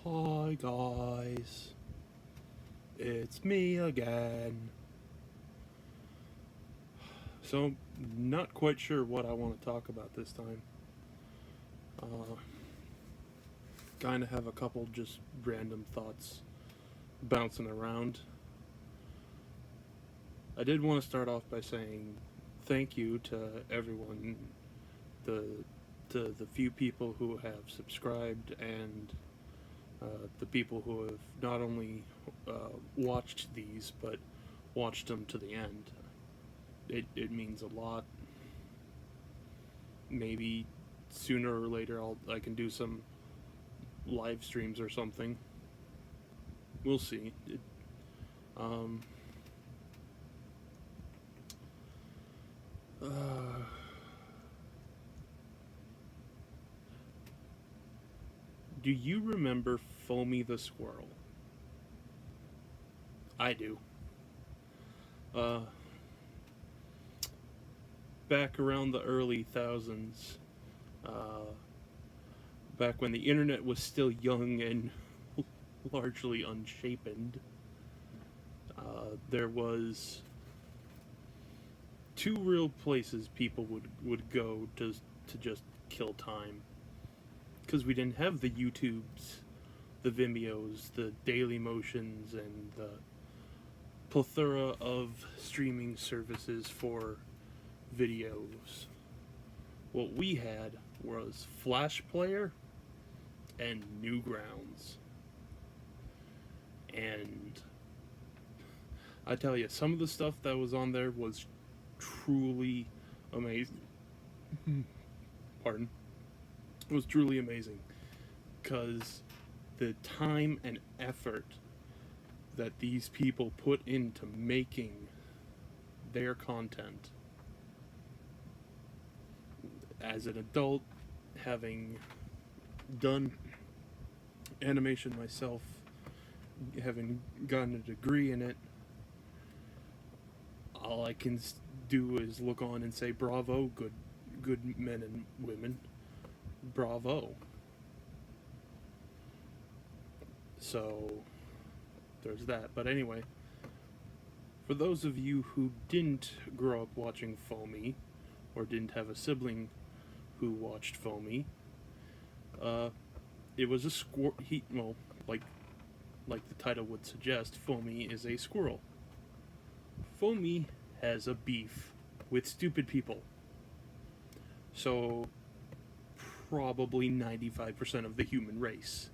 Hi guys, it's me again. So, not quite sure what I want to talk about this time. Uh, kind of have a couple just random thoughts bouncing around. I did want to start off by saying thank you to everyone, the the few people who have subscribed and the people who have not only watched these but watched them to the end. It means a lot. Maybe sooner or later I can do some live streams or something. We'll see. Um, uh, do you remember Foamy the squirrel? I do. Uh, Back around the early thousands, uh, back when the internet was still young and largely unshapen, there was two real places people would go to just kill time. Because we didn't have the YouTubes, the Vimeos, the Daily Motions, and the plethora of streaming services for videos. What we had was Flash Player and Newgrounds. And I tell you, some of the stuff that was on there was truly amazing. Pardon. It was truly amazing. Because the time and effort that these people put into making their content. As an adult, having done animation myself, having gotten a degree in it, all I can do is look on and say bravo, good men and women, bravo. So there's that. But anyway, for those of you who didn't grow up watching Foamy, or didn't have a sibling who watched Foamy, it was a squirrel. Like the title would suggest, Foamy is a squirrel. Foamy has a beef with stupid people. So, probably 95% of the human race.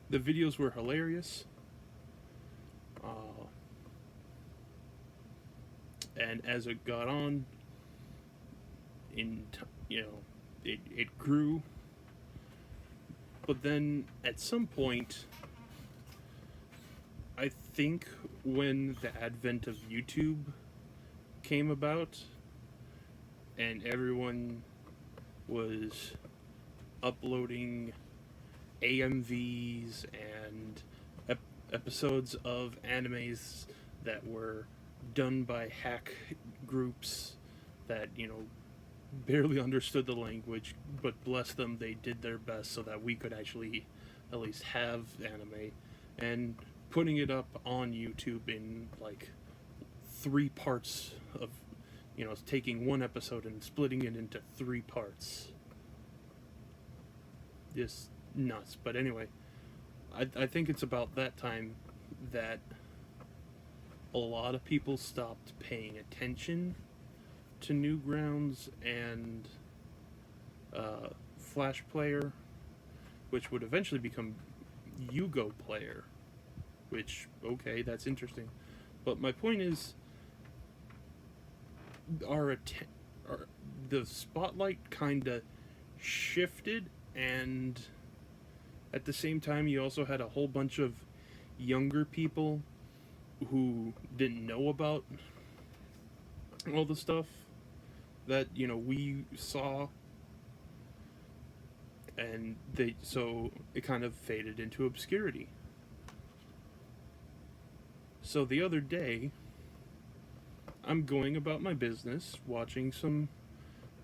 The videos were hilarious. And as it got on, it grew. But then at some point, I think when the advent of YouTube came about, and everyone was uploading AMVs and episodes of animes that were done by hack groups that, barely understood the language, but bless them, they did their best so that we could actually at least have anime, and putting it up on YouTube in like 3 parts of, taking one episode and splitting it into 3 parts. Just nuts. But anyway, I think it's about that time that a lot of people stopped paying attention to Newgrounds and Flash Player, which would eventually become Yugo Player, which, okay, that's interesting. But my point is, the spotlight kind of shifted, and at the same time you also had a whole bunch of younger people who didn't know about all the stuff that we saw, and so it kind of faded into obscurity. So the other day, I'm going about my business, watching some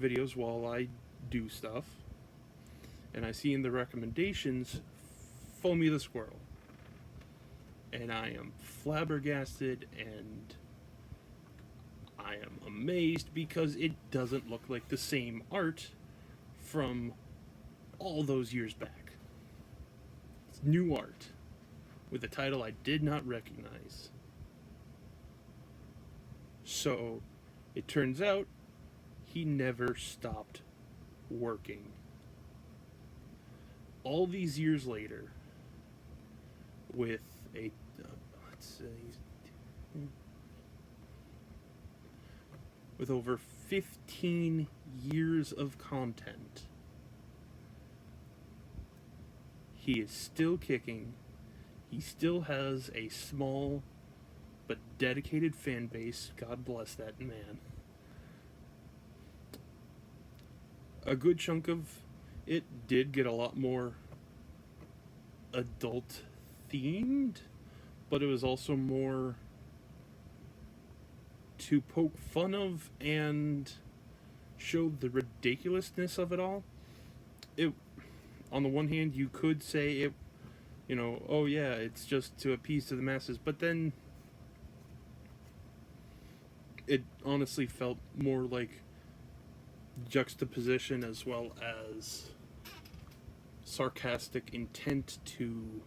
videos while I do stuff, and I see in the recommendations Foamy the Squirrel. And I am flabbergasted and I am amazed because it doesn't look like the same art from all those years back. It's new art with a title I did not recognize. So it turns out he never stopped working. All these years later, with a with over 15 years of content, he is still kicking. He still has a small but dedicated fan base. God bless that man. A good chunk of it did get a lot more adult themed, but it was also more to poke fun of and show the ridiculousness of it all. It, on the one hand, you could say it, oh yeah, it's just to appease to the masses, but then it honestly felt more like juxtaposition as well as sarcastic intent to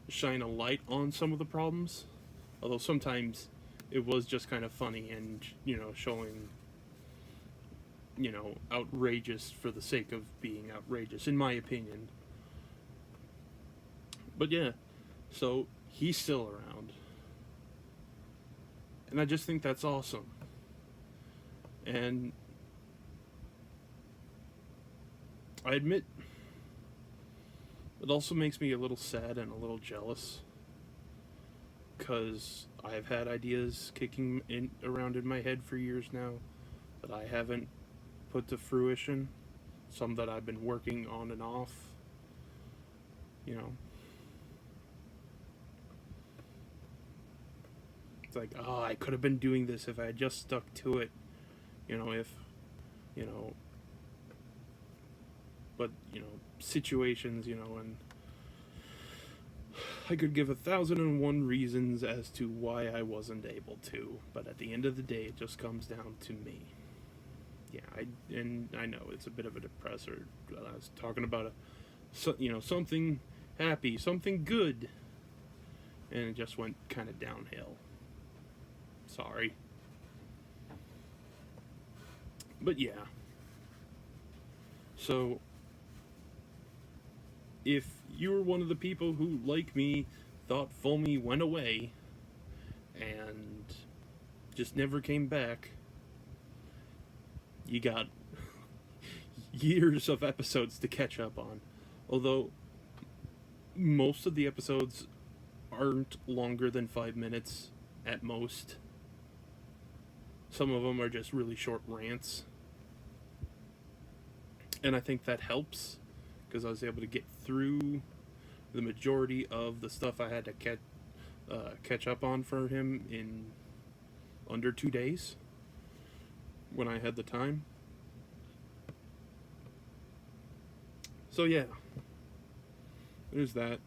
shine a light on some of the problems, although sometimes it was just kind of funny and showing outrageous for the sake of being outrageous, in my opinion. But yeah, so he's still around, and I just think that's awesome. And I admit it also makes me a little sad and a little jealous, because I've had ideas kicking around in my head for years now that I haven't put to fruition. Some that I've been working on and off. It's like, oh, I could have been doing this if I had just stuck to it. But, situations, and I could give 1,001 reasons as to why I wasn't able to, but at the end of the day, it just comes down to me. Yeah, I know it's a bit of a depressor. I was talking about something happy, something good, and it just went kind of downhill. Sorry. But yeah. So, if you were one of the people who, like me, thought Foamy went away and just never came back, you got years of episodes to catch up on. Although most of the episodes aren't longer than 5 minutes at most. Some of them are just really short rants. And I think that helps, because I was able to get through the majority of the stuff I had to catch up on for him in under 2 days when I had the time. So yeah, there's that.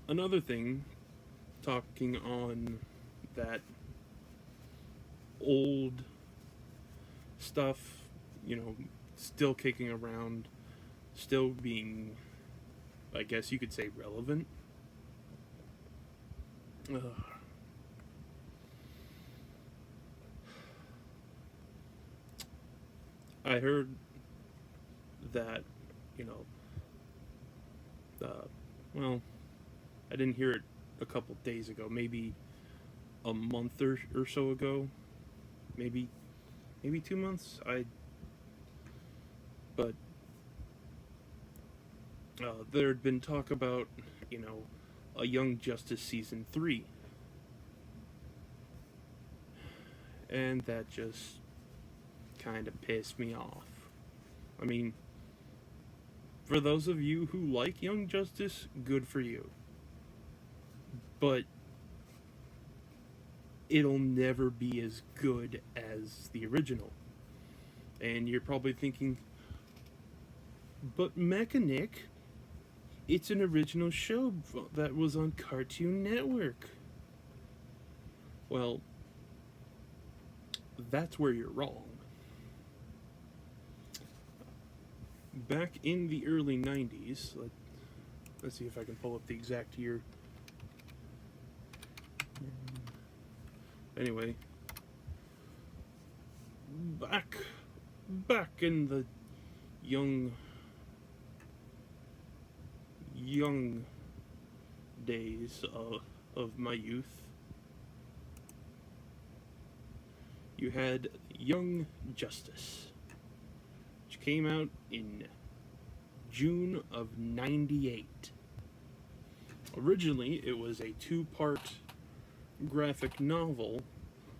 Another thing, talking on that old stuff, still kicking around, still being, I guess you could say, relevant. I heard that, well, I didn't hear it a couple days ago, maybe a month or so ago, maybe 2 months. But there had been talk about, a Young Justice Season 3. And that just kind of pissed me off. I mean, for those of you who like Young Justice, good for you. But it'll never be as good as the original. And you're probably thinking, but Mecha-Nick, it's an original show that was on Cartoon Network. Well, that's where you're wrong. Back in the early 90s, let's see if I can pull up the exact year. Anyway, back in the young days of my youth, you had Young Justice, which came out in June of '98. Originally, it was a two-part graphic novel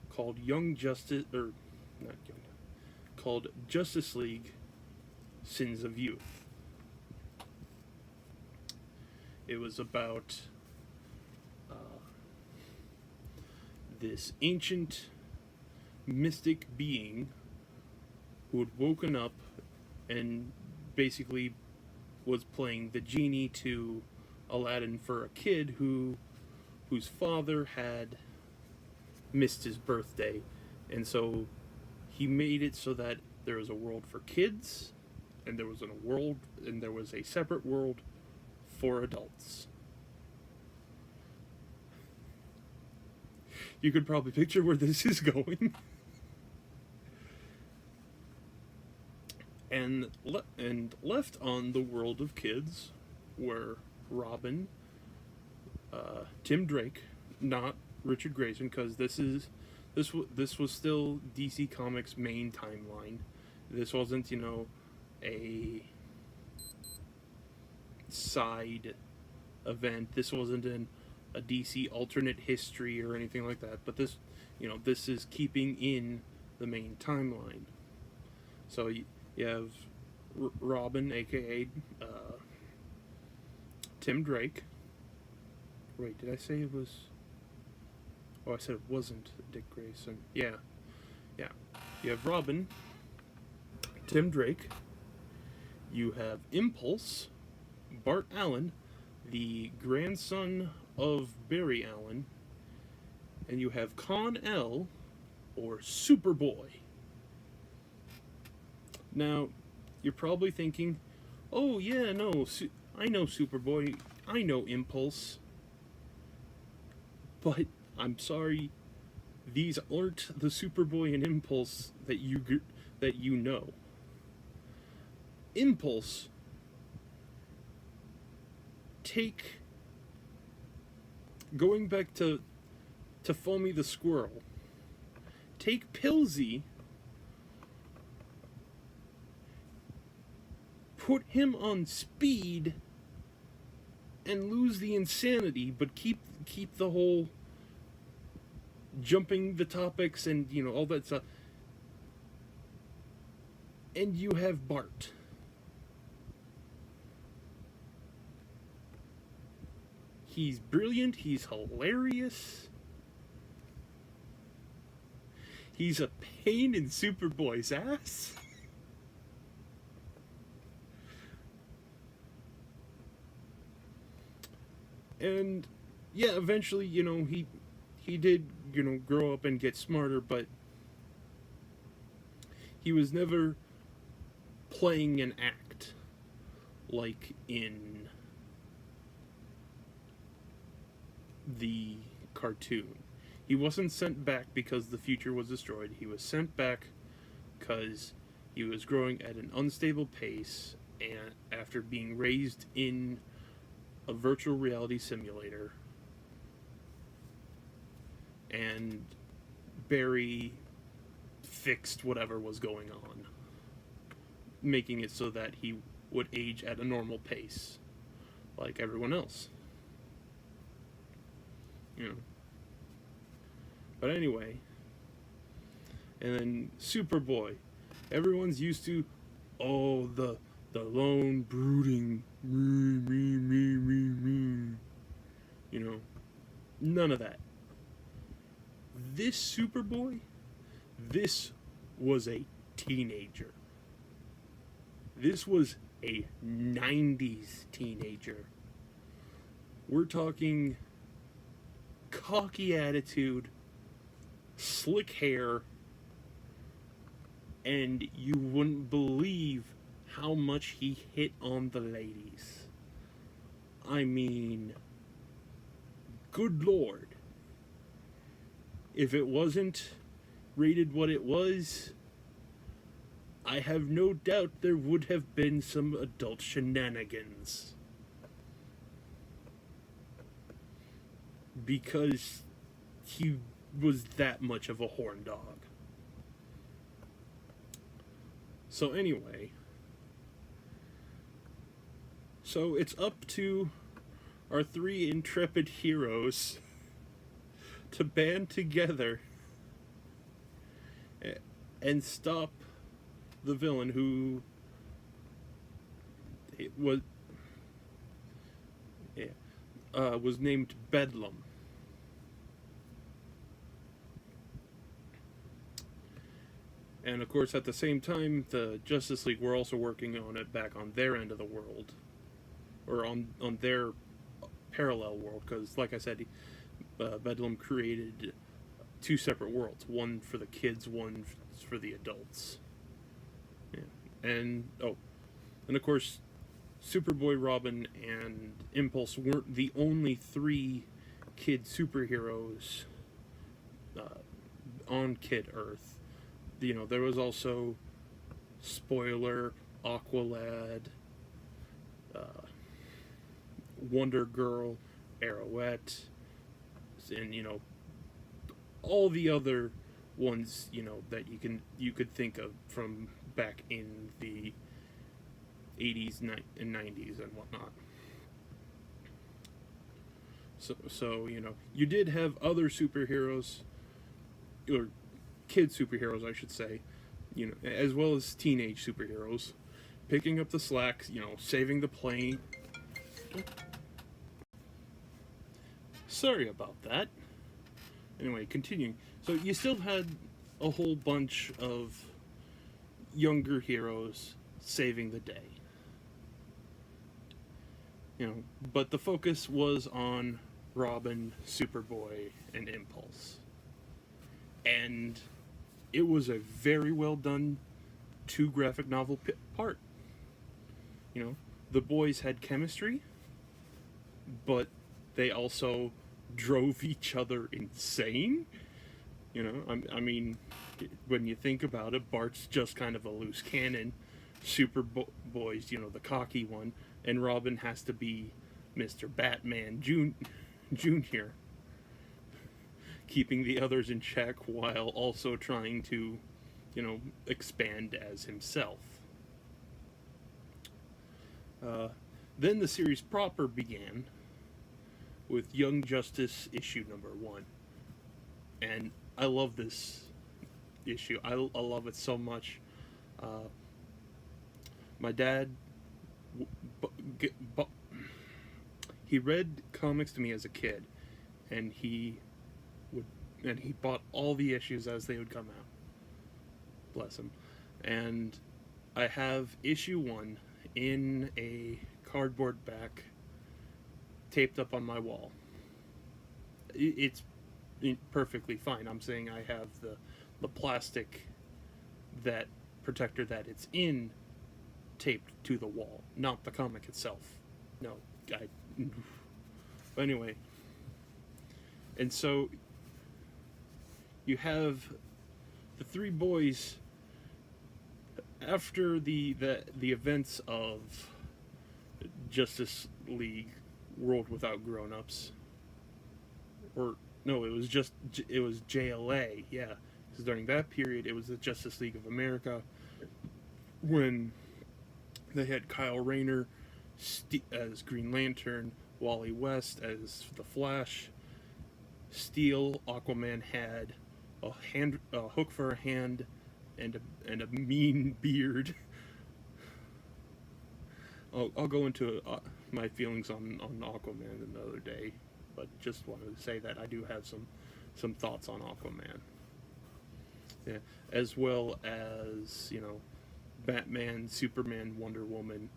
called called Justice League Sins of Youth. It was about this ancient mystic being who had woken up and basically was playing the genie to Aladdin for a kid whose father had missed his birthday, and so he made it so that there was a world for kids, and there was a separate world for adults. You could probably picture where this is going. And left on the world of kids were Robin, Tim Drake, not Richard Grayson, because this was still DC Comics' main timeline. This wasn't, a side event. This wasn't a DC alternate history or anything like that. But this is keeping in the main timeline. So you have Robin, aka Tim Drake. Wait, did I say it was? Oh, I said it wasn't Dick Grayson. Yeah. You have Robin, Tim Drake. You have Impulse, Bart Allen, the grandson of Barry Allen. And you have Con-El, or Superboy. Now, you're probably thinking, oh yeah, no, I know Superboy, I know Impulse. But, I'm sorry, these aren't the Superboy and Impulse that you know. Impulse, going back to Foamy the Squirrel, take Pillsy, put him on speed, and lose the insanity, but keep the whole jumping the topics and all that stuff. And you have Bart. He's brilliant, he's hilarious. He's a pain in Superboy's ass. And yeah, eventually, he did, grow up and get smarter, but he was never playing an act like in the cartoon. He wasn't sent back because the future was destroyed. He was sent back because he was growing at an unstable pace, and after being raised in a virtual reality simulator, and Barry fixed whatever was going on, making it so that he would age at a normal pace like everyone else. But anyway, and then Superboy, everyone's used to, the lone brooding me, none of that. This Superboy, this was a teenager. This was a 90s teenager. We're talking cocky attitude, slick hair, and you wouldn't believe how much he hit on the ladies. I mean, good lord. If it wasn't rated what it was, I have no doubt there would have been some adult shenanigans. Because he was that much of a horn dog. So anyway, so it's up to our three intrepid heroes to band together and stop the villain who was named Bedlam. And of course, at the same time, the Justice League were also working on it back on their end of the world, or on their parallel world, because, like I said, Bedlam created two separate worlds, one for the kids, one for the adults. Yeah. And of course, Superboy, Robin, and Impulse weren't the only three kid superheroes on Kid Earth. You know, there was also Spoiler, Aqualad, Wonder Girl, Arrowette, and, you know, all the other ones, you know, that you could think of from back in the 80s and 90s and whatnot. So you know, you did have other superheroes, or kid superheroes, I should say, you know, as well as teenage superheroes, picking up the slack, you know, saving the plane. Sorry about that. Anyway, continuing. So you still had a whole bunch of younger heroes saving the day. You know, but the focus was on Robin, Superboy, and Impulse. And it was a very well done two graphic novel part. You know, the boys had chemistry, but they also drove each other insane. You know, I mean, when you think about it, Bart's just kind of a loose cannon. Superboy's, you know, the cocky one, and Robin has to be Mr. Batman Jr., keeping the others in check while also trying to, you know, expand as himself. Then the series proper began with Young Justice issue number 1. And I love this issue. I love it so much. My dad, he read comics to me as a kid, and he bought all the issues as they would come out. Bless him. And I have issue 1 in a cardboard back, taped up on my wall. It's perfectly fine. I'm saying I have the plastic that protector that it's in taped to the wall, not the comic itself. No, but anyway. And so you have the three boys after the events of Justice League World Without Grown-Ups. Or no, it was JLA, yeah. Because during that period, it was the Justice League of America, when they had Kyle Rayner as Green Lantern, Wally West as the Flash, Steel. Aquaman had a hook for a hand and a mean beard. I'll go into my feelings on Aquaman another day, but just wanted to say that I do have some some thoughts on Aquaman. Yeah, as well as, Batman, Superman, Wonder Woman,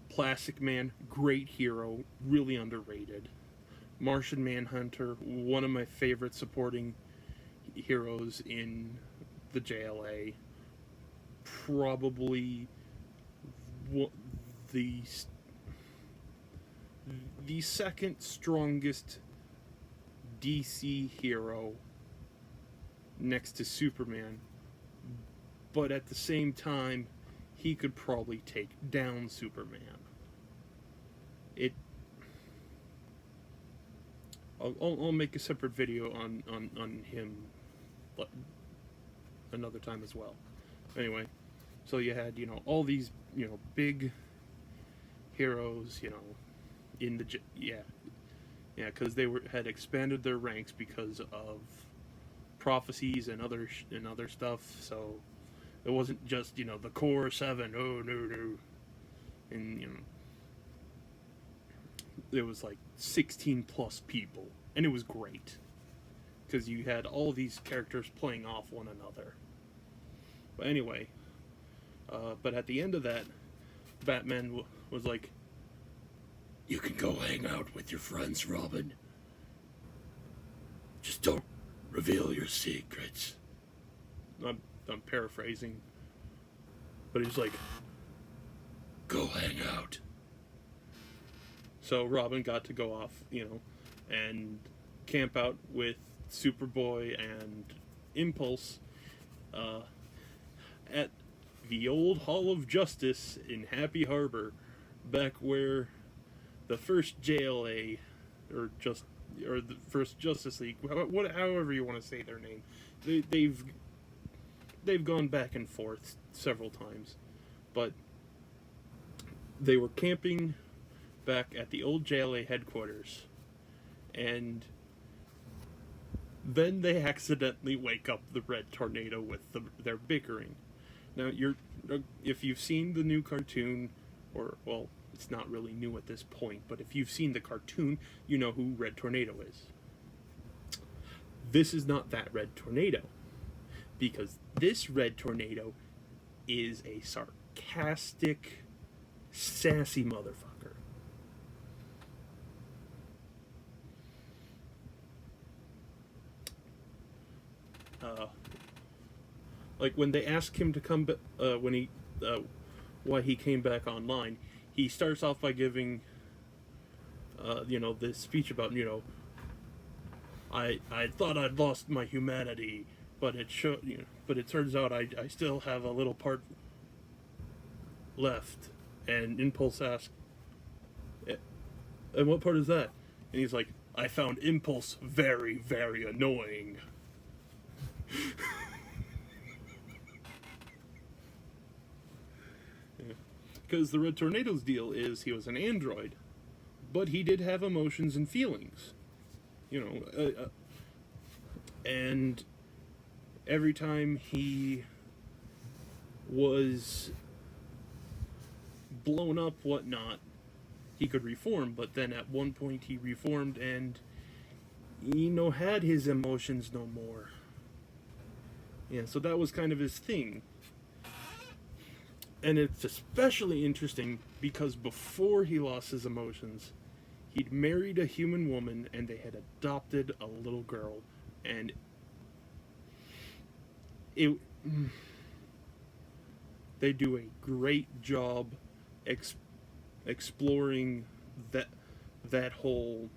Plastic Man, great hero, really underrated. Martian Manhunter, one of my favorite supporting heroes in the JLA. Probably the second strongest DC hero next to Superman, but at the same time, he could probably take down Superman. I'll make a separate video on him another time as well. Anyway, so you had, all these, big heroes, in the, because they had expanded their ranks because of prophecies and other stuff. So it wasn't just, the core 7. Oh no. And there was like 16 plus people, and it was great because you had all these characters playing off one another. But anyway, but at the end of that, Batman was like, "You can go hang out with your friends, Robin. Just don't reveal your secrets." I'm paraphrasing, but he's like, "Go hang out." So Robin got to go off, and camp out with Superboy and Impulse at the old Hall of Justice in Happy Harbor, back where the first JLA, or the first Justice League, however you want to say their name, they've gone back and forth several times, but they were camping back at the old JLA headquarters, and then they accidentally wake up the Red Tornado with their bickering. Now, if you've seen the new cartoon, well, it's not really new at this point, but if you've seen the cartoon, you know who Red Tornado is. This is not that Red Tornado, because this Red Tornado is a sarcastic, sassy motherfucker. Like when they ask him to come, why he came back online, he starts off by giving, this speech about, I thought I'd lost my humanity, but it turns out I still have a little part left. And Impulse asks, "And what part is that?" And he's like, "I found Impulse very, very annoying." Because the Red Tornado's deal is he was an android, but he did have emotions and feelings. And every time he was blown up, whatnot, he could reform, but then at one point he reformed and, had his emotions no more. Yeah, so that was kind of his thing. And it's especially interesting because before he lost his emotions, he'd married a human woman and they had adopted a little girl. And they do a great job exploring that whole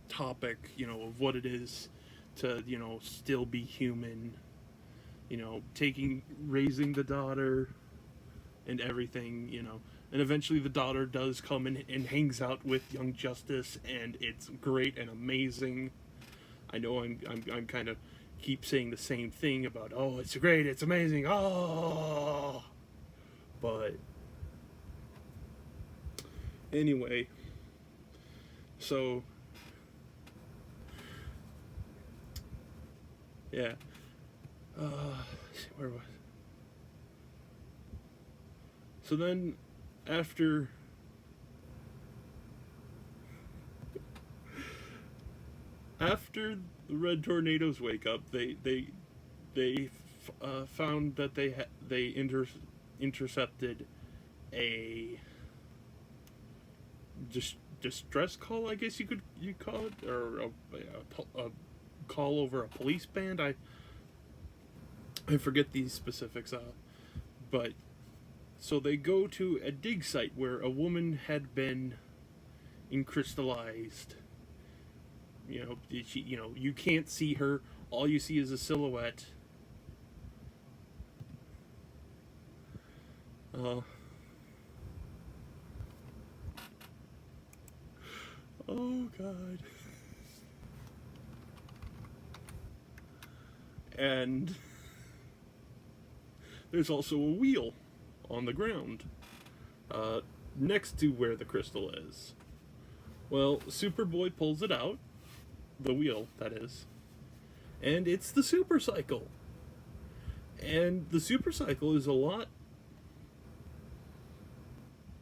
topic, of what it is to, still be human, raising the daughter and everything, and eventually the daughter does come and hangs out with Young Justice, and it's great and amazing. I know I'm kind of keep saying the same thing about, oh, it's great, it's amazing, oh, but anyway, so yeah, where was? So then, after the red tornadoes wake up. They found that intercepted a distress call, I guess you call it, or a call over a police band. I forget these specifics, but so they go to a dig site where a woman had been crystallized. You can't see her. All you see is a silhouette. Oh God. And there's also a wheel on the ground next to where the crystal is. Well, Superboy pulls it out, the wheel, that is, and it's the super cycle. And the super cycle is a lot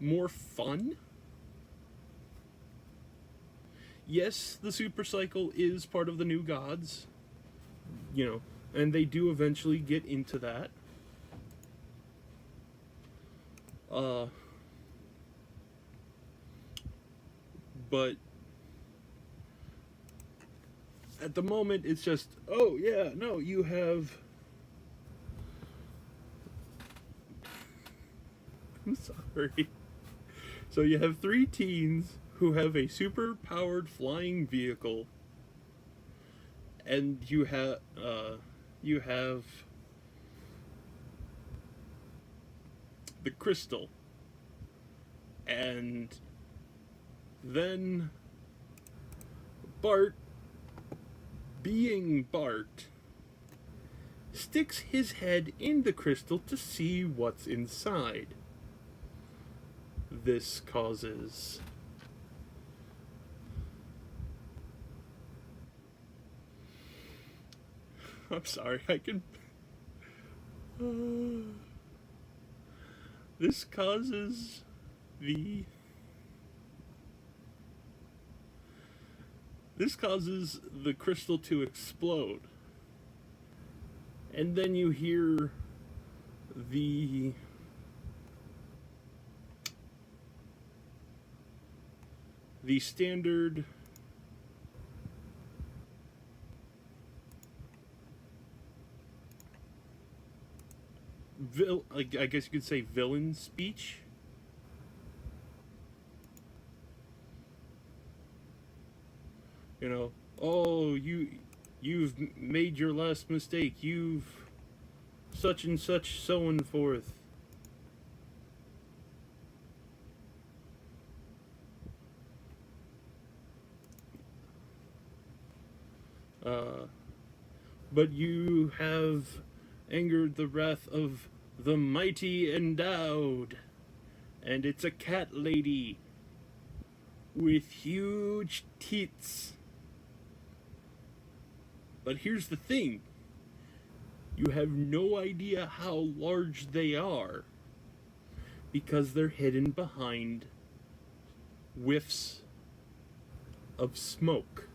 more fun. Yes, the super cycle is part of the new gods, and they do eventually get into that. But at the moment, it's just, oh yeah, no, you have. I'm sorry. So you have 3 teens who have a super powered flying vehicle, and you have the crystal, and then Bart, being Bart, sticks his head in the crystal to see what's inside. This causes I'm sorry, I can this causes the crystal to explode. And then you hear the standard I guess you could say villain speech. Oh, you've made your last mistake. You've such and such, so and forth. But you have angered the wrath of the mighty endowed, and it's a cat lady with huge teats. But here's the thing, you have no idea how large they are, because they're hidden behind whiffs of smoke.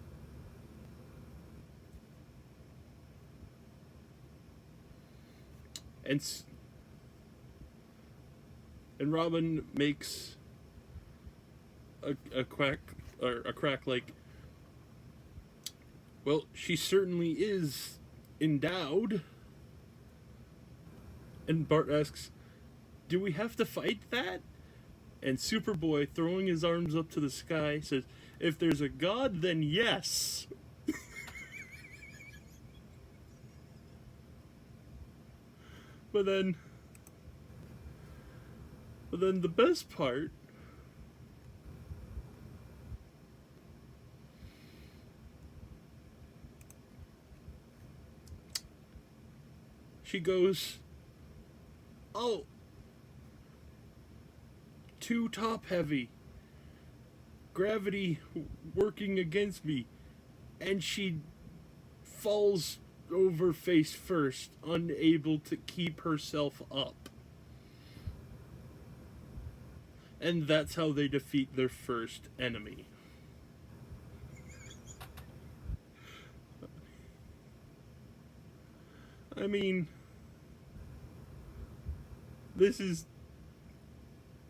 And Robin makes a quack, or a crack like, well, she certainly is endowed. And Bart asks, do we have to fight that? And Superboy, throwing his arms up to the sky, says, if there's a god, then yes. But then the best part, she goes, oh, too top heavy, gravity working against me, and she falls over face first, unable to keep herself up. And that's how they defeat their first enemy. I mean, this is,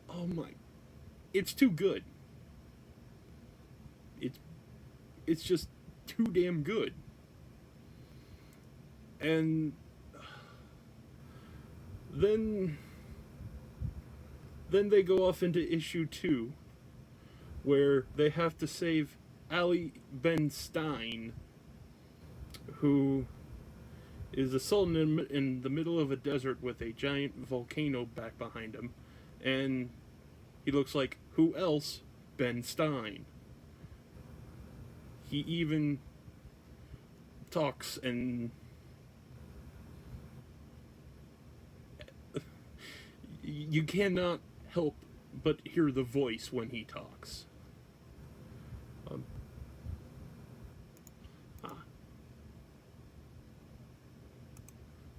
oh my, it's too good. It's just too damn good. And then they go off into issue 2, where they have to save Ali Ben Stein, who is a sultan in the middle of a desert with a giant volcano back behind him, and he looks like who else? Ben Stein. He even talks and you cannot help but hear the voice when he talks.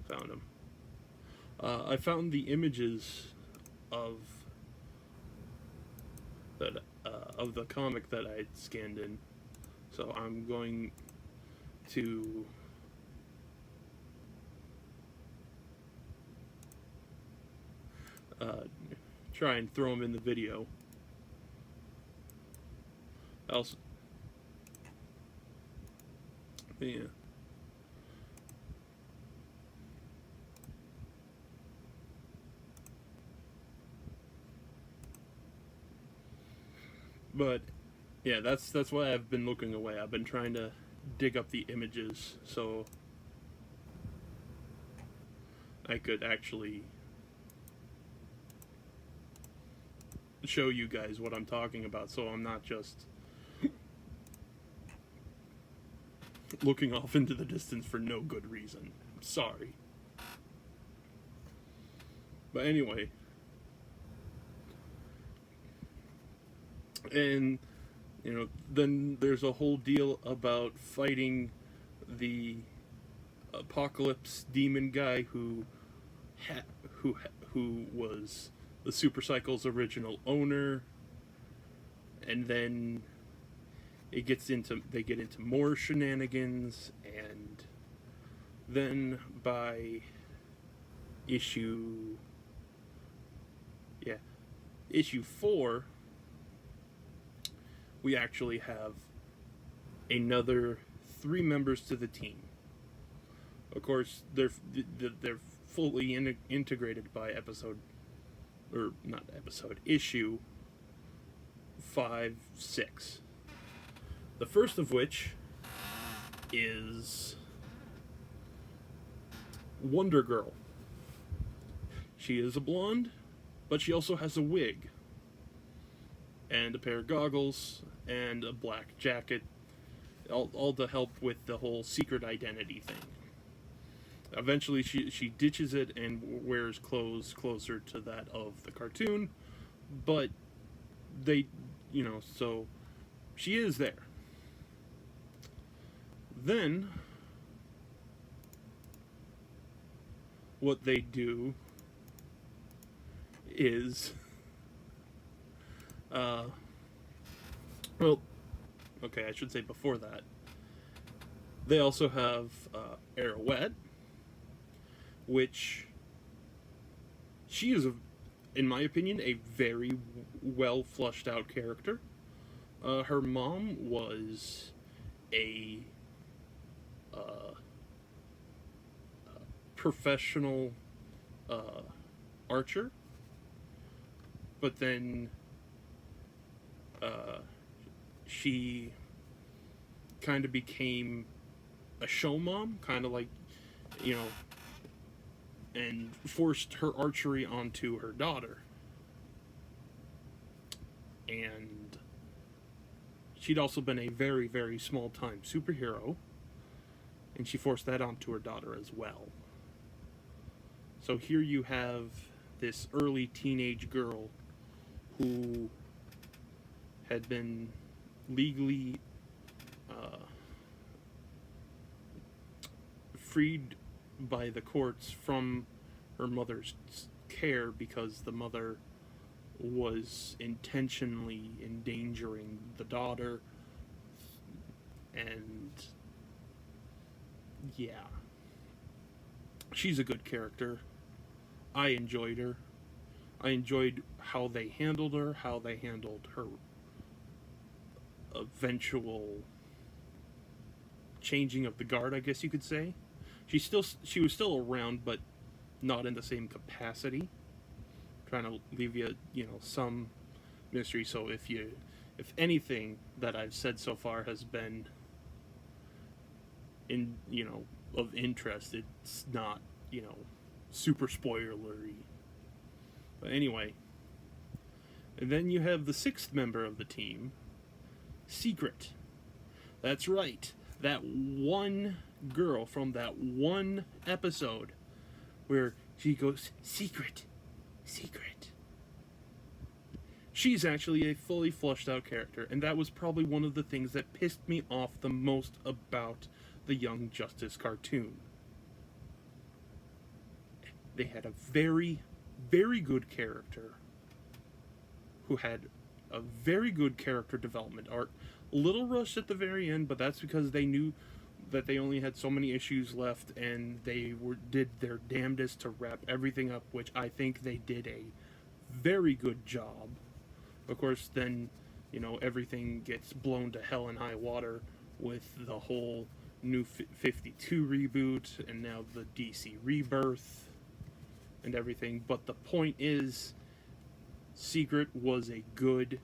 Found him. I found the images of that of the comic that I scanned in, so I'm going to try and throw them in the video. Also, yeah. But yeah, that's why I've been looking away. I've been trying to dig up the images so I could actually show you guys what I'm talking about, so I'm not just looking off into the distance for no good reason. Sorry. But anyway, and you know, then there's a whole deal about fighting the apocalypse demon guy who was the Super Cycle's original owner, and then they get into more shenanigans, and then by issue 4, we actually have another 3 members to the team. Of course, they're fully integrated by issue 5, 6. The first of which is Wonder Girl. She is a blonde, but she also has a wig and a pair of goggles and a black jacket, all to help with the whole secret identity thing. Eventually she ditches it and wears clothes closer to that of the cartoon, but they, so she is there. Then what they do is I should say before that, they also have Arrowette, which she is, in my opinion, a very well flushed out character. Her mom was a professional archer, but then she kind of became a show mom, kind of like, and forced her archery onto her daughter. And she'd also been a very, very small-time superhero, and she forced that onto her daughter as well. So here you have this early teenage girl who had been legally freed by the courts from her mother's care because the mother was intentionally endangering the daughter, and She's a good character. I enjoyed her. I enjoyed how they handled her, how they handled her eventual changing of the guard, I guess you could say. She was still around, but not in the same capacity. Trying to leave you, some mystery. So if anything that I've said so far has been of interest, it's not, super spoilery. But anyway, and then you have the sixth member of the team, Secret. That's right, that one girl from that one episode where she goes, "Secret, secret." She's actually a fully fleshed out character, and that was probably one of the things that pissed me off the most about the Young Justice cartoon. They had a very, very good character who had a very good character development arc. A little rushed at the very end, but that's because they knew that they only had so many issues left, and they did their damnedest to wrap everything up, which I think they did a very good job. Of course, then, everything gets blown to hell and high water with the whole New 52 reboot, and now the DC Rebirth, and everything. But the point is, Secret was a good,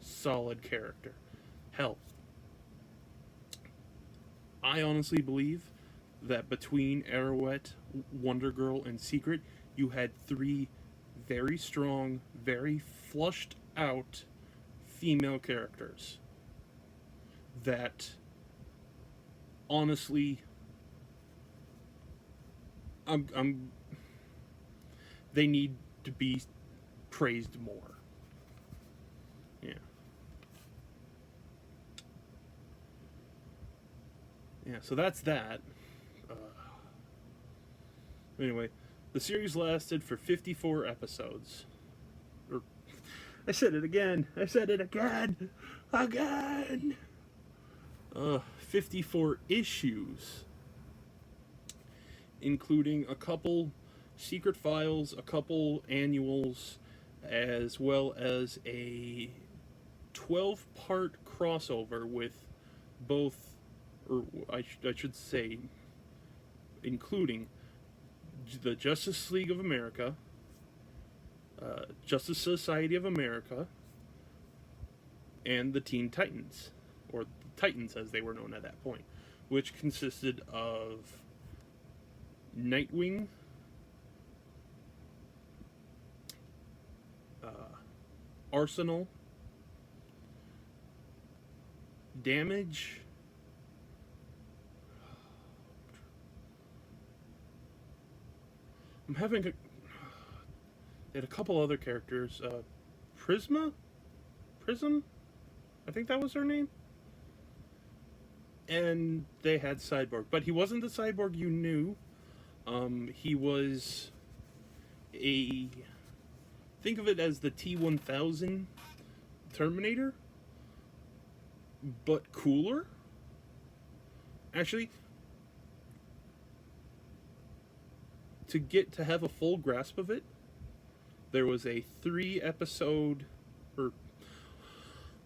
solid character. Hell, I honestly believe that between Arrowette, Wonder Girl, and Secret, you had three very strong, very flushed out female characters that honestly they need to be praised more. Yeah, so that's that. Anyway, the series lasted for 54 episodes. I said it again. Again! 54 issues. Including a couple secret files, a couple annuals, as well as a 12-part crossover with both, or I should say, including the Justice League of America, Justice Society of America, and the Teen Titans, or the Titans as they were known at that point, which consisted of Nightwing, Arsenal, Damage, I'm having a... They had a couple other characters. Prism? I think that was her name. And they had Cyborg. But he wasn't the Cyborg you knew. He was a... Think of it as the T-1000 Terminator. But cooler. Actually, to have a full grasp of it, there was a 3-episode, or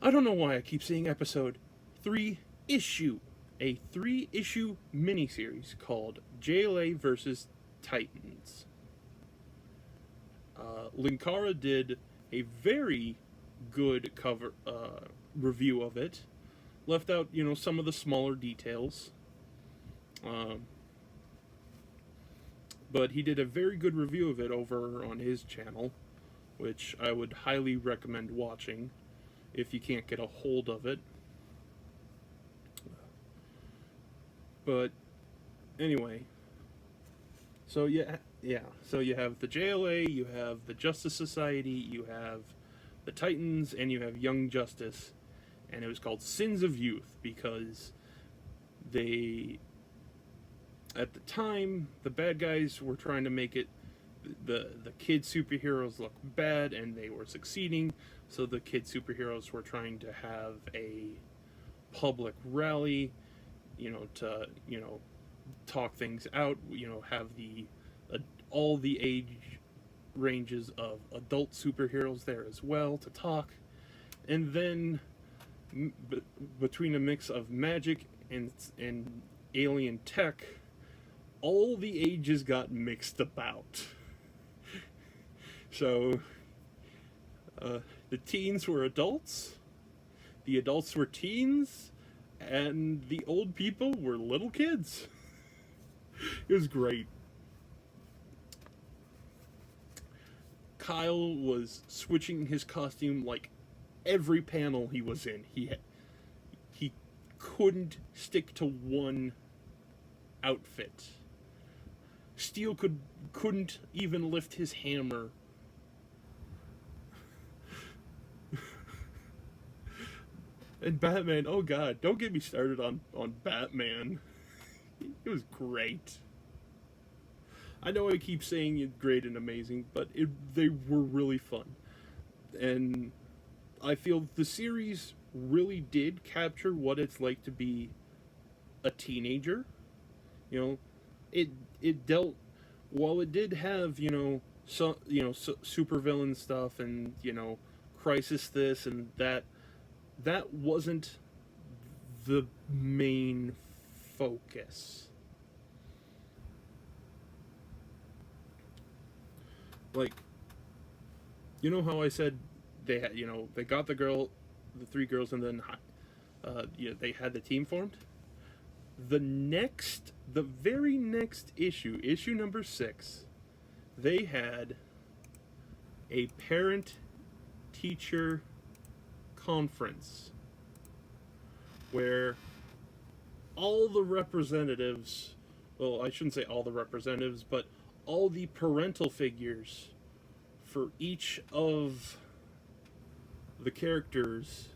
I don't know why I keep saying episode, 3-issue, a 3-issue miniseries called JLA vs. Titans. Linkara did a very good cover review of it. Left out, some of the smaller details. But he did a very good review of it over on his channel, which I would highly recommend watching if you can't get a hold of it. But anyway, so so you have the JLA, you have the Justice Society, you have the Titans, and you have Young Justice, and it was called Sins of Youth because at the time, the bad guys were trying to make it the kid superheroes look bad, and they were succeeding. So the kid superheroes were trying to have a public rally, to talk things out. Have all the age ranges of adult superheroes there as well to talk, and then between a mix of magic and alien tech, all the ages got mixed about. So the teens were adults, the adults were teens, and the old people were little kids. It was great. Kyle was switching his costume like every panel he was in. He couldn't stick to one outfit. Steel couldn't even lift his hammer. And Batman, oh god, don't get me started on Batman. It was great. I know I keep saying it's great and amazing, but they were really fun. And I feel the series really did capture what it's like to be a teenager. It dealt, while it did have, supervillain stuff and, crisis this and that wasn't the main focus. Like, how I said they had, they got the three girls, and then they had the team formed. The very next issue number 6, they had a parent-teacher conference where all the representatives, well, I shouldn't say all the representatives, but all the parental figures for each of the characters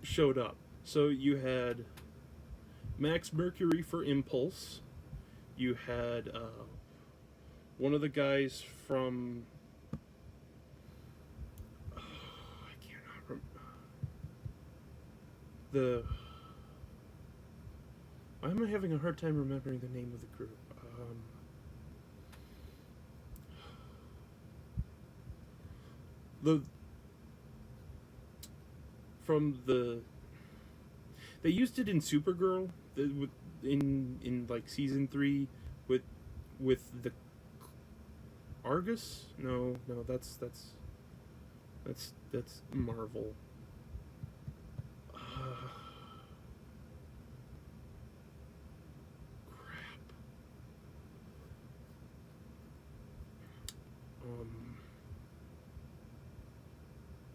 showed up. So you had Max Mercury for Impulse. You had one of the guys from I cannot remember why am I having a hard time remembering the name of the group? They used it in Supergirl in like season 3 with the Argus. No, that's Marvel.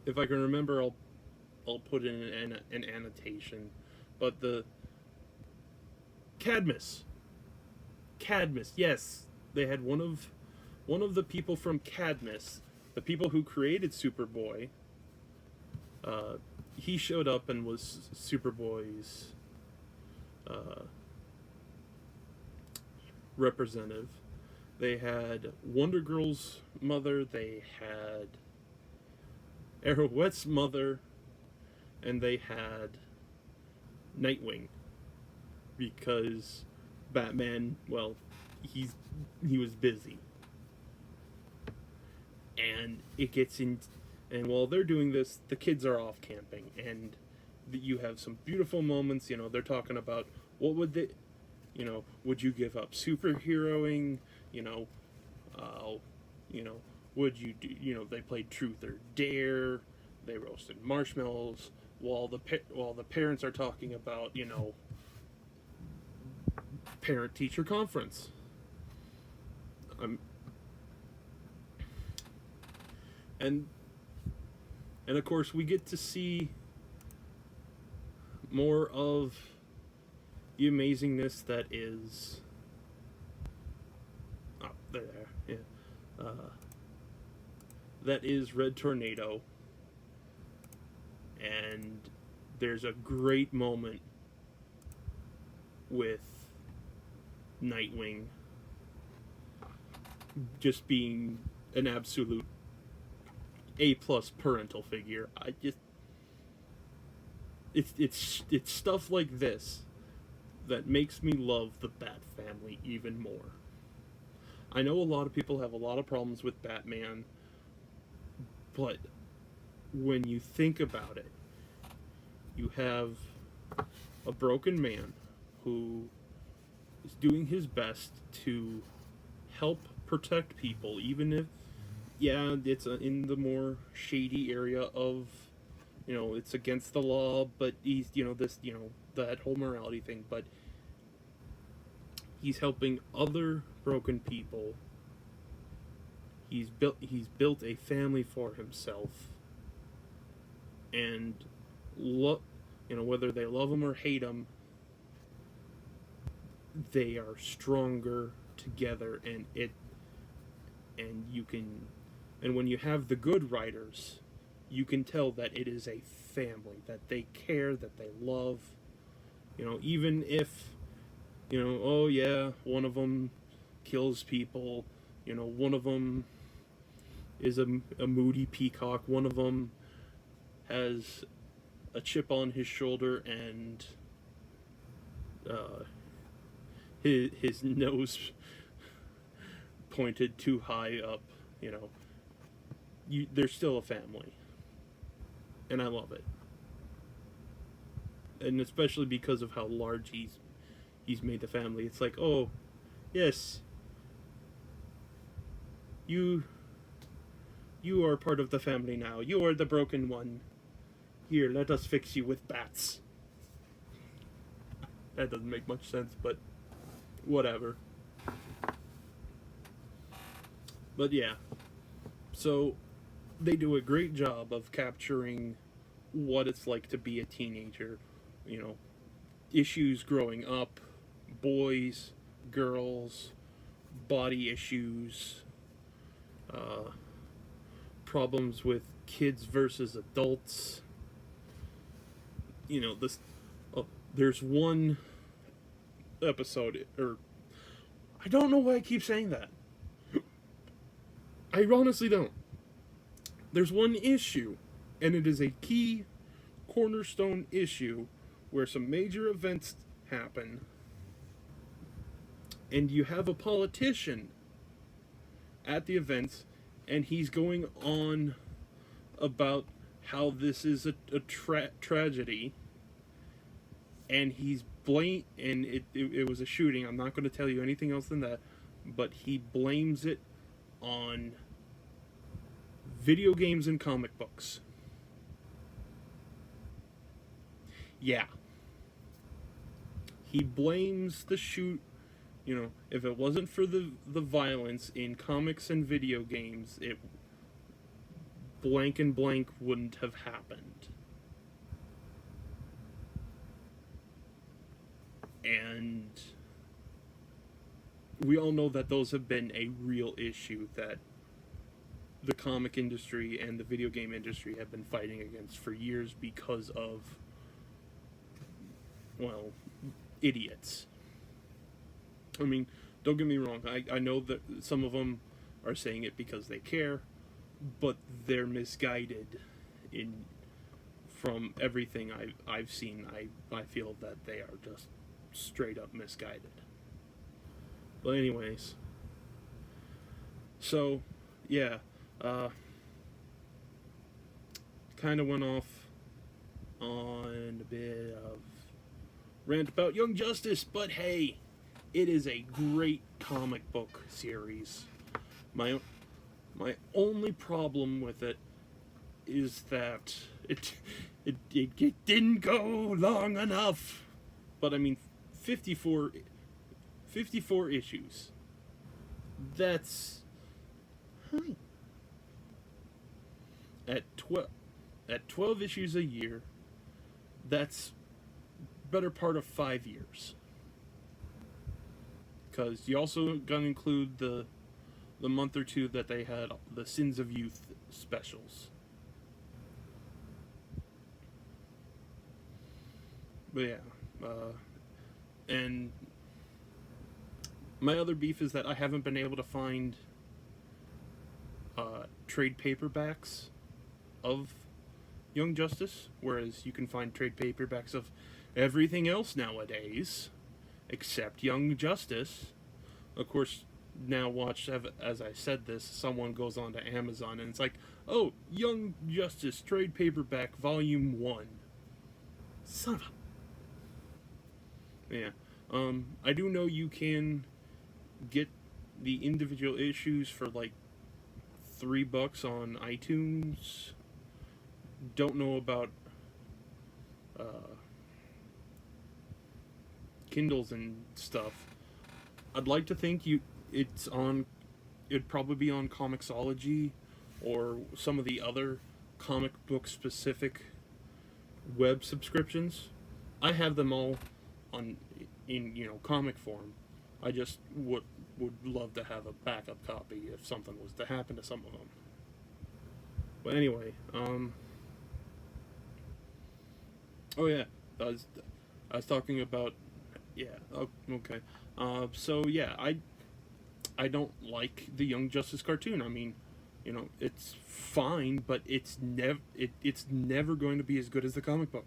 If I can remember, I'll put in an annotation. But the Cadmus, yes, they had one of the people from Cadmus, the people who created Superboy. He showed up and was Superboy's representative. They had Wonder Girl's mother. They had Arrowette's mother, and they had Nightwing, because Batman, well, he was busy, and it gets in, and while they're doing this, the kids are off camping, and you have some beautiful moments. They're talking about what would they, would you give up superheroing? Would you do? They played Truth or Dare. They roasted marshmallows while the parents are talking about parent-teacher conference. And of course we get to see more of the amazingness that is. Oh, there, yeah. That is Red Tornado, and there's a great moment with Nightwing just being an absolute A+ parental figure. It's stuff like this that makes me love the Bat family even more. I know a lot of people have a lot of problems with Batman, but when you think about it, you have a broken man who is doing his best to help protect people, even if, yeah, it's in the more shady area of, it's against the law, but he's, that whole morality thing, but he's helping other broken people. He's built a family for himself, and whether they love him or hate him, they are stronger together, and you can, and when you have the good writers, you can tell that it is a family, that they care, that they love, even if, oh yeah, one of them kills people, one of them is a moody peacock, one of them has a chip on his shoulder and his nose pointed too high up, they're still a family. And I love it. And especially because of how large he's made the family. It's like, oh, yes, you are part of the family now. You are the broken one. Here, let us fix you with bats. That doesn't make much sense, but whatever. But yeah, so they do a great job of capturing what it's like to be a teenager, issues growing up, boys, girls, body issues, problems with kids versus adults. There's one episode, or I don't know why I keep saying that. I honestly don't. There's one issue, and it is a key cornerstone issue where some major events happen, and you have a politician at the events, and he's going on about how this is a tragedy, and he's and it was a shooting. I'm not going to tell you anything else than that, but he blames it on video games and comic books. Yeah. He blames the shoot, if it wasn't for the violence in comics and video games, it blank and blank wouldn't have happened. And we all know that those have been a real issue that the comic industry and the video game industry have been fighting against for years because of, well, idiots. I mean, don't get me wrong, I know that some of them are saying it because they care, but they're misguided. From everything I've seen, I feel that they are just straight up misguided. But anyways, so yeah, kind of went off on a bit of rant about Young Justice, but hey, it is a great comic book series. My only problem with it is that it didn't go long enough. But I mean, 54 issues. That's hi. At 12 issues a year, that's better part of 5 years. Because you also gotta include the month or two that they had the Sins of Youth specials. But yeah, and my other beef is that I haven't been able to find trade paperbacks of Young Justice, whereas you can find trade paperbacks of everything else nowadays except Young Justice. Of course, now watch, as I said this, someone goes on to Amazon and it's like, oh, Young Justice trade paperback volume 1. Son of a... Yeah. I do know you can get the individual issues for like $3 on iTunes. Don't know about uh, Kindles and stuff. I'd like to think it'd probably be on Comixology or some of the other comic book specific web subscriptions. I have them all in comic form. I just would love to have a backup copy if something was to happen to some of them. But anyway, oh yeah, I was talking about, yeah. Oh, okay. So yeah, I don't like the Young Justice cartoon. I mean, it's fine, but it's never going to be as good as the comic book,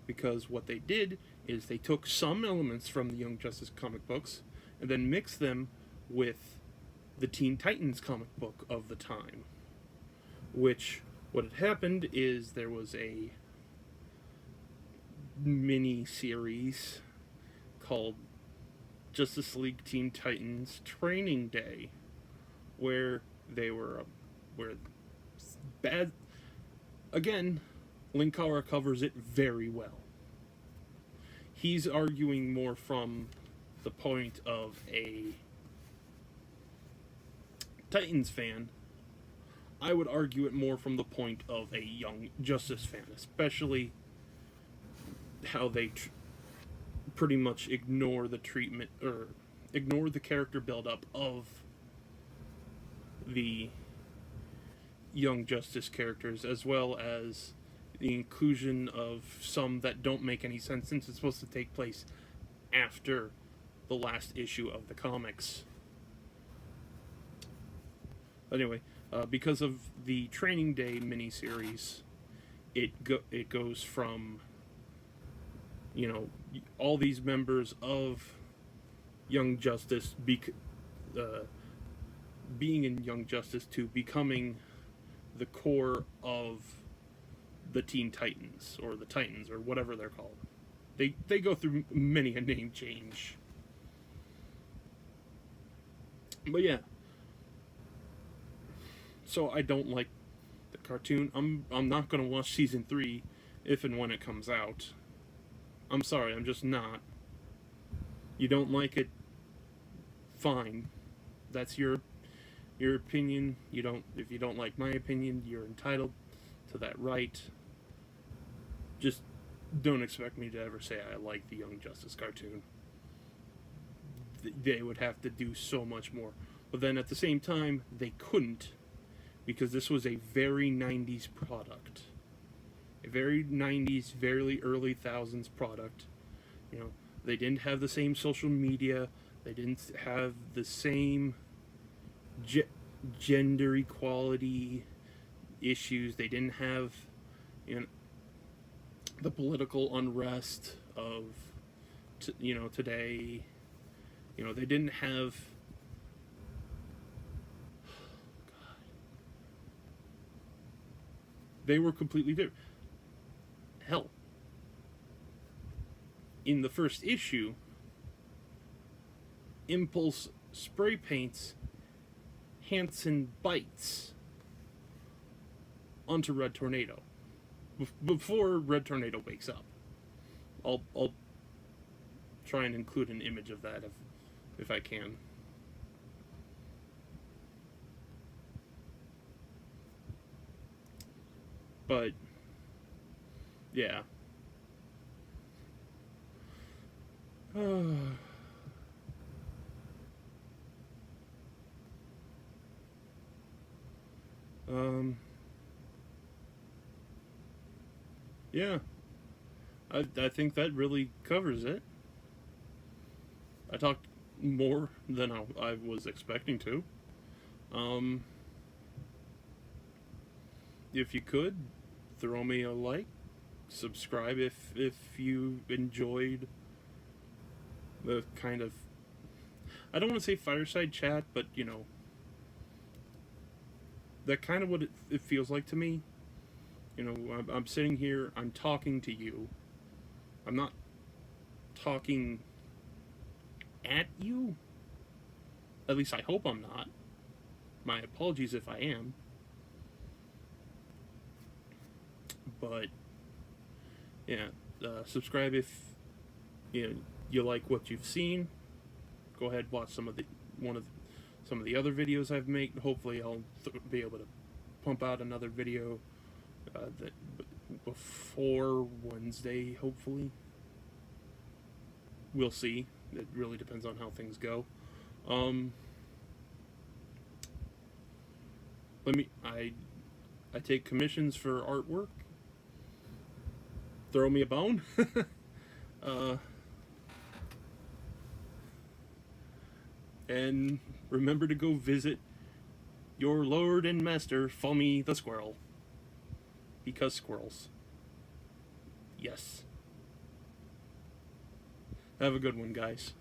because what they did is they took some elements from the Young Justice comic books and then mixed them with the Teen Titans comic book of the time. Which, what had happened is there was a mini series called Justice League Teen Titans Training Day, where bad. Again, Linkara covers it very well. He's arguing more from the point of a Titans fan. I would argue it more from the point of a Young Justice fan, especially how they pretty much ignore the treatment, or ignore the character build-up of the Young Justice characters, as well as the inclusion of some that don't make any sense, since it's supposed to take place after the last issue of the comics. Anyway, because of the Training Day miniseries, it goes from all these members of Young Justice being in Young Justice to becoming the core of the Teen Titans, or the Titans, or whatever they're called. They go through many a name change. But yeah. So I don't like the cartoon. I'm not gonna watch season 3 if and when it comes out. I'm sorry, I'm just not. You don't like it, fine. That's your opinion. If you don't like my opinion, you're entitled to that right. Just don't expect me to ever say I like the Young Justice cartoon. They would have to do so much more. But then at the same time, they couldn't, because this was a very 90s product. A very 90s, very early thousands product. They didn't have the same social media. They didn't have the same gender equality issues. They didn't have, the political unrest of, today. They didn't have. God. They were completely different. Hell, in the first issue, Impulse spray paints Hanson bites onto Red Tornado before Red Tornado wakes up. I'll try and include an image of that if I can. But yeah. Yeah. I think that really covers it. I talked more than I was expecting to. If you could, throw me a like, subscribe if you enjoyed the kind of, I don't want to say fireside chat, but you know, that kind of what it feels like to me. You know, I'm sitting here, I'm talking to you. I'm not talking at you. At least I hope I'm not. My apologies if I am. But yeah, subscribe if you like what you've seen. Go ahead, watch some of the other videos I've made. Hopefully, I'll be able to pump out another video before Wednesday. Hopefully, we'll see. It really depends on how things go. I take commissions for artwork. Throw me a bone. And remember to go visit your lord and master, Foamy the squirrel. Because squirrels. Yes. Have a good one, guys.